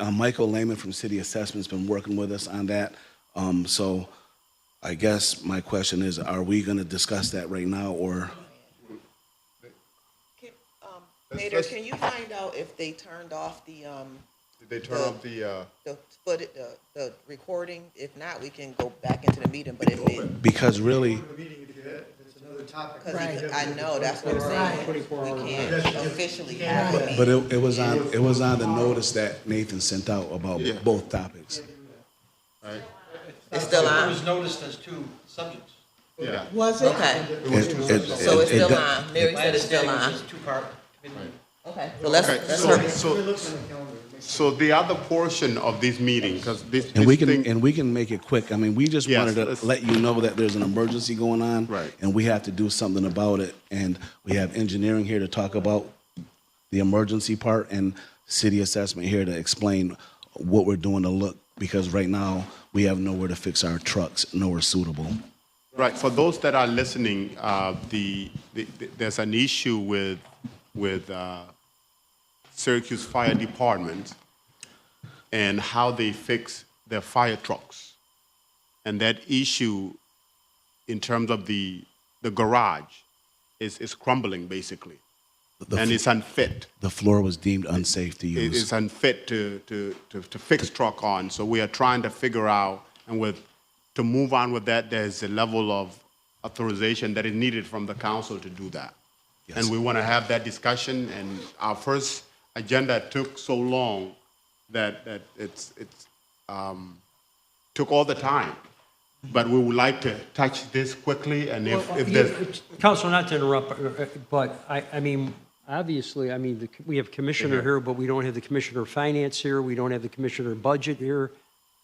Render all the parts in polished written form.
Michael Lehman from City Assessment's been working with us on that. So I guess my question is, are we going to discuss that right now, or? Mayor, can you find out if they turned off the Did they turn off the recording? If not, we can go back into the meeting, but if it, Because really, because I know, that's what I'm saying. We can't officially have a but meeting. it was on the notice that Nathan sent out about Yeah. both topics. right? It's still It on? was noticed as two subjects. Yeah. Was it? Okay, So so it's still on. Mary My said it's still understanding on. was it's two-part committee. Okay, so let's Okay, hurry. so the other portion of this meeting, because this And we thing, can make it quick. I mean, we just Yes, wanted to let's- let you know that there's an emergency going on. Right. And we have to do something about it. And we have engineering here to talk about the emergency part, and city assessment here to explain what we're doing to look, because right now we have nowhere to fix our trucks, nowhere suitable. right, for those that are listening, there's an issue with Syracuse Fire Department and how they fix their fire trucks. And that issue, in terms of the garage, is crumbling, basically. And it's unfit. The floor was deemed unsafe to It use. is unfit to fix truck on. So we are trying to figure out, and to move on with that, there's a level of authorization that is needed from the council to do that. Yes. And we want to have that discussion, and our first agenda took so long that it's took all the time. But we would like to touch this quickly, and if there's, Council, not to interrupt, but I mean, obviously, I mean, we have Commissioner here, but we don't have the Commissioner of Finance here, we don't have the Commissioner of Budget here.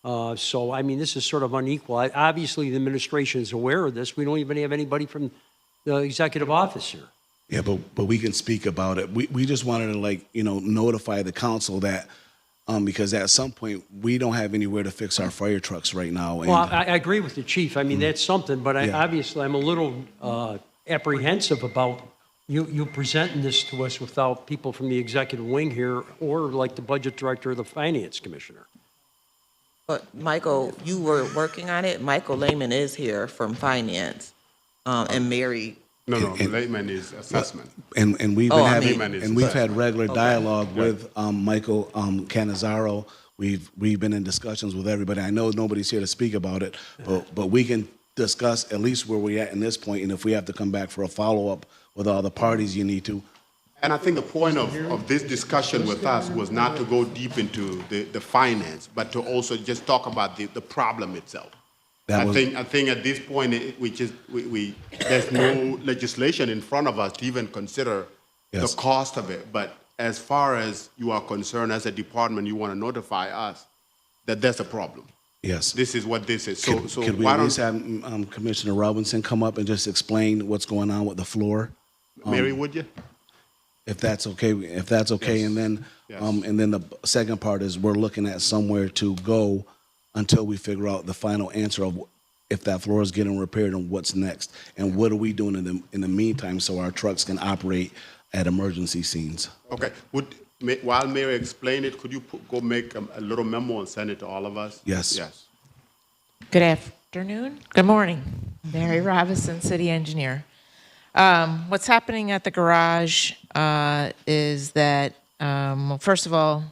So, I mean, this is sort of unequal. Obviously, the administration is aware of this. We don't even have anybody from the executive office here. Yeah, but we can speak about it. We just wanted to notify the council that, because at some point, we don't have anywhere to fix our fire trucks right now. And Well, I agree with the chief. I mean, that's something, but Yeah. obviously, I'm a little apprehensive about you presenting this to us without people from the executive wing here, or like the budget director or the finance commissioner. But Michael, you were working on it. Michael Lehman is here from finance, and Mary. no, layman is assessment. and we've been Oh, I having, mean- and we've had regular dialogue with Michael Canizaro. We've been in discussions with everybody. I know nobody's here to speak about it, but we can discuss at least where we're at in this point, and if we have to come back for a follow-up with all the parties, you need to. And I think the point of this discussion with us was not to go deep into the finance, but to also just talk about the problem itself. I think at this point, there's no legislation in front of us to even consider Yes. the cost of it. But as far as you are concerned, as a department, you want to notify us that there's a problem. Yes. This is what this is. So Could we why at least don't, have Commissioner Robinson come up and just explain what's going on with the floor? Mary, would you? If that's okay, Yes. and then, Yes. and then the second part is we're looking at somewhere to go until we figure out the final answer of if that floor is getting repaired and what's next, and what are we doing in the meantime so our trucks can operate at emergency scenes. Okay. While Mary explained it, could you go make a little memo and send it to all of us? Yes. Yes. Good afternoon. Good morning. Mary Robinson, city engineer. What's happening at the garage is that, first of all,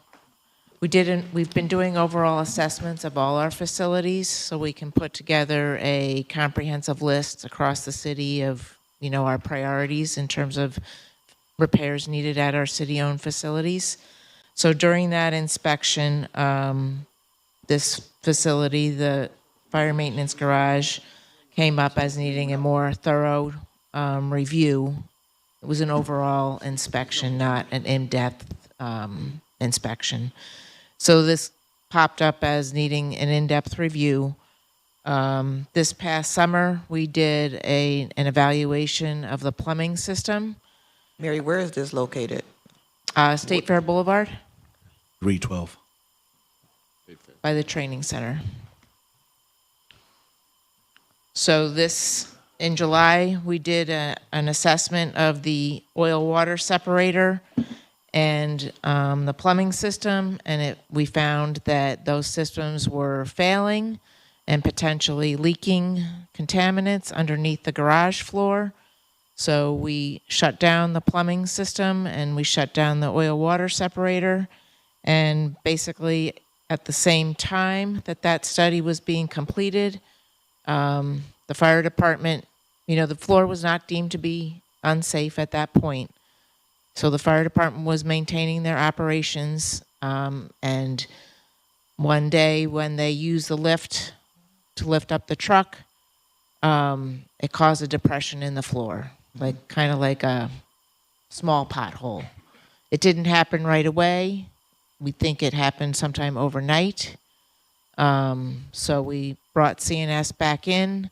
we've been doing overall assessments of all our facilities so we can put together a comprehensive list across the city of, our priorities in terms of repairs needed at our city-owned facilities. So during that inspection, this facility, the fire maintenance garage, came up as needing a more thorough review. It was an overall inspection, not an in-depth inspection. So this popped up as needing an in-depth review. This past summer, we did an evaluation of the plumbing system. Mary, where is this located? State Fair Boulevard 312. by the training center. So in July, we did an assessment of the oil water separator and the plumbing system, and we found that those systems were failing and potentially leaking contaminants underneath the garage floor. So we shut down the plumbing system and we shut down the oil water separator. And basically, at the same time that that study was being completed, the fire department, the floor was not deemed to be unsafe at that point. So the fire department was maintaining their operations. And one day when they used the lift to lift up the truck, it caused a depression in the floor, kind of like a small pothole. It didn't happen right away. We think it happened sometime overnight. So we brought CNS back in,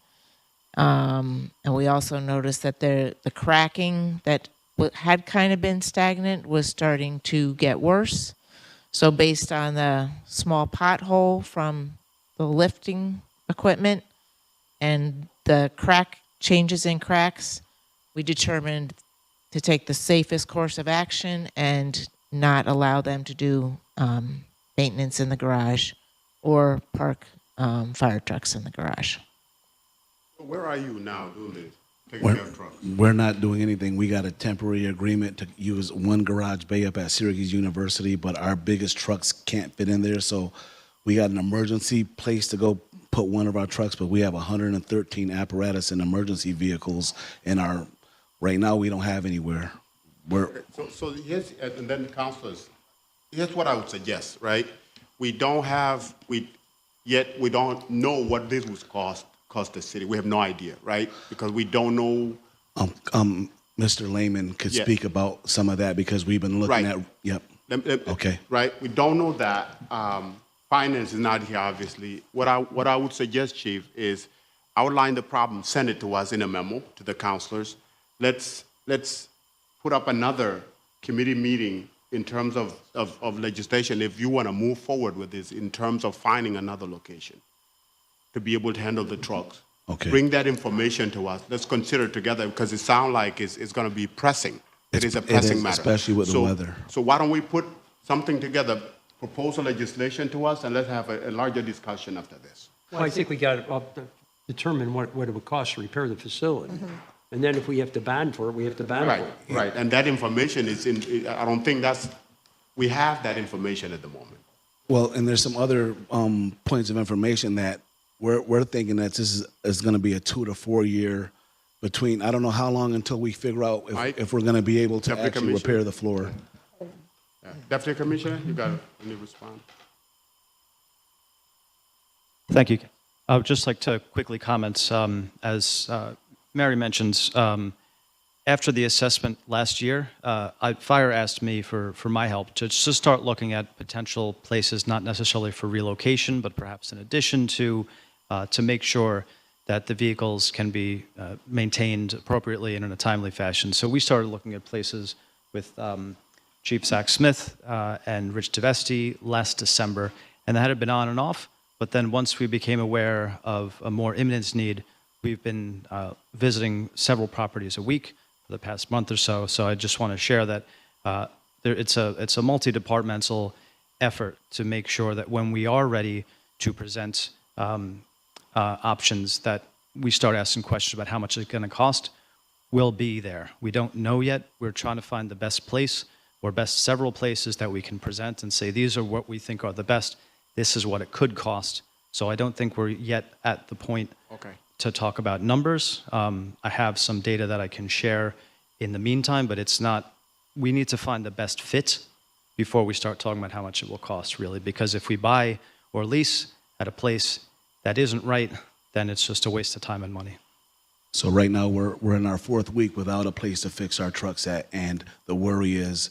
and we also noticed that the cracking that had kind of been stagnant was starting to get worse. So based on the small pothole from the lifting equipment and the changes in cracks, we determined to take the safest course of action and not allow them to do maintenance in the garage or park fire trucks in the garage. Where are you now doing this? Taking care of trucks? We're not doing anything. We got a temporary agreement to use one garage bay up at Syracuse University, but our biggest trucks can't fit in there. So we got an emergency place to go put one of our trucks, but we have 113 apparatus and emergency vehicles in our, right now we don't have anywhere. So here's, and then councilors, here's what I would suggest, right? We don't know what this would cost the city. We have no idea, right? Because we don't know. Mr. Lehman could Yeah. speak about some of that because we've been looking Right. at, yep. Okay. Right, we don't know that. Finance is not here, obviously. What I would suggest, Chief, is outline the problem, send it to us in a memo to the councilors. Let's put up another committee meeting in terms of legislation if you want to move forward with this in terms of finding another location to be able to handle the trucks. Okay. Bring that information to us. Let's consider it together because it sounds like it's going to be pressing. It is a pressing matter. Especially with the weather. So why don't we put something together, propose a legislation to us, and let's have a larger discussion after this. Well, I think we got to determine what it would cost to repair the facility. And then if we have to bond for it, we have to bond for it. Right. And that information is I don't think we have that information at the moment. Well, and there's some other points of information that we're thinking that this is going to be a 2 to 4 year between, I don't know how long until we figure out if we're going to be able to Deputy actually Commissioner. repair the floor. Yeah. Deputy Commissioner, you got any response? Thank you. I would just like to quickly comment, as Mary mentions, after the assessment last year, Fire asked me for my help to just start looking at potential places, not necessarily for relocation, but perhaps in addition to make sure that the vehicles can be maintained appropriately and in a timely fashion. So we started looking at places with Chief Zach Smith and Rich DeVesti last December, and that had been on and off. But then once we became aware of a more imminent need, we've been visiting several properties a week for the past month or so. So I just want to share that it's a multi-departmental effort to make sure that when we are ready to present options, that we start asking questions about how much it's going to cost. We'll be there. We don't know yet. We're trying to find the best place or best several places that we can present and say, these are what we think are the best. This is what it could cost. So I don't think we're yet at the point to talk about numbers. I have some data that I can share in the meantime, but it's not, we need to find the best fit before we start talking about how much it will cost, really. Because if we buy or lease at a place that isn't right, then it's just a waste of time and money. So right now we're in our 4th week without a place to fix our trucks at, and the worry is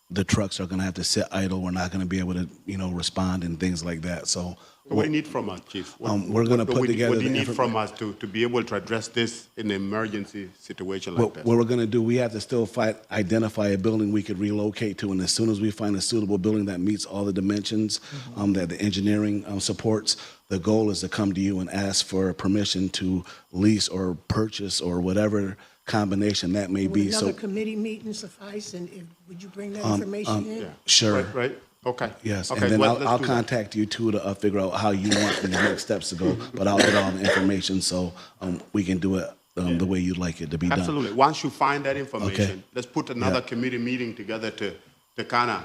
the trucks are going to have to sit idle. We're not going to be able to, respond and things like that. So What do you need from us, Chief? we're gonna put together What do you the need from us to be able to address this in an emergency situation like this? what we're going to do, we have to still identify a building we could relocate to, and as soon as we find a suitable building that meets all the dimensions that the engineering supports, the goal is to come to you and ask for permission to lease or purchase or whatever combination that may Would be. another So, committee meeting suffice, and would you bring that information in? sure. Right? Okay. Yes, Okay, and then well, I'll let's do that. contact you too to figure out how you want the next steps to go, but I'll get all the information so we can do it the way you'd like it to be done. Absolutely. Once you find that information, let's put another Yeah. committee meeting together to kind of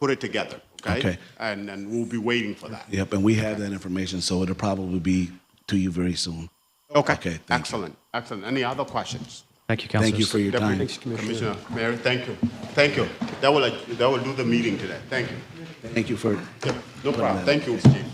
put it together, okay? Okay. And we'll be waiting for that. Yep, and we have that information, so it'll probably be to you very soon. Okay. Okay, thank you. Excellent, excellent. Any other questions? Thank you, Councilors. Thank you for your time. Deputy Commissioner, Mary, thank you. Thank you. That will do the meeting today. Thank you. Thank you for. No problem. Thank you, Chief.